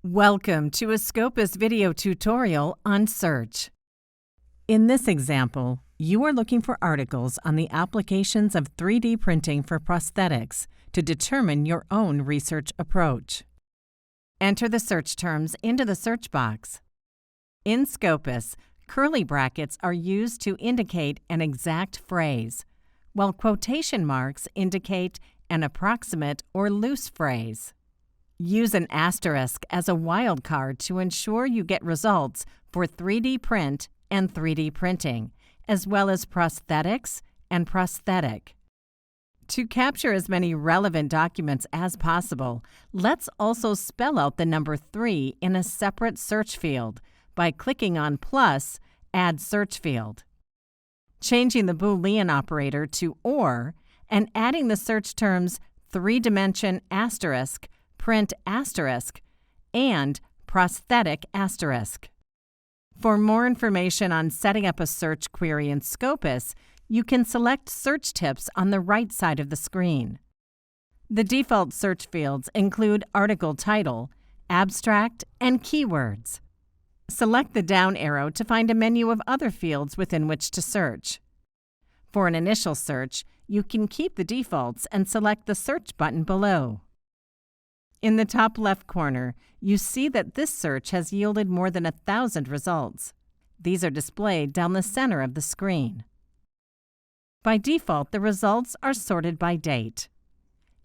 Welcome to a Scopus video tutorial on search. In this example, you are looking for articles on the applications of 3D printing for prosthetics to determine your own research approach. Enter the search terms into the search box. In Scopus, curly brackets are used to indicate an exact phrase, while quotation marks indicate an approximate or loose phrase. Use an asterisk as a wildcard to ensure you get results for 3D print and 3D printing, as well as prosthetics and prosthetic. To capture as many relevant documents as possible, let's also spell out the number 3 in a separate search field by clicking on plus Add Search Field. Changing the Boolean operator to OR and adding the search terms 3-dimension asterisk, print asterisk, and prosthetic asterisk. For more information on setting up a search query in Scopus, you can select search tips on the right side of the screen. The default search fields include article title, abstract, and keywords. Select the down arrow to find a menu of other fields within which to search. For an initial search, you can keep the defaults and select the search button below. In the top left corner, you see that this search has yielded more than 1,000 results. These are displayed down the center of the screen. By default, the results are sorted by date.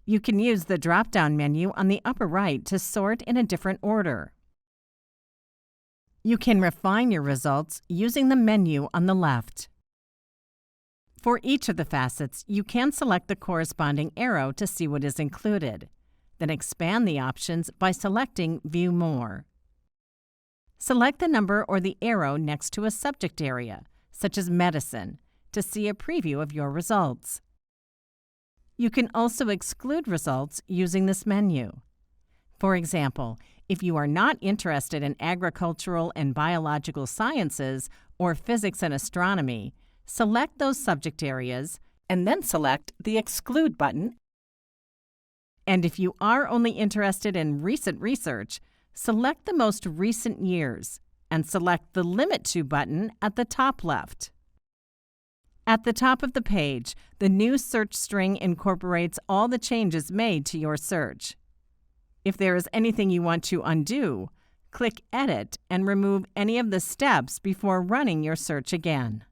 You can use the drop-down menu on the upper right to sort in a different order. You can refine your results using the menu on the left. For each of the facets, you can select the corresponding arrow to see what is included. Then expand the options by selecting View More. Select the number or the arrow next to a subject area, such as medicine, to see a preview of your results. You can also exclude results using this menu. For example, if you are not interested in agricultural and biological sciences or physics and astronomy, select those subject areas and then select the Exclude button. And if you are only interested in recent research, select the most recent years and select the Limit To button at the top left. At the top of the page, the new search string incorporates all the changes made to your search. If there is anything you want to undo, click Edit and remove any of the steps before running your search again.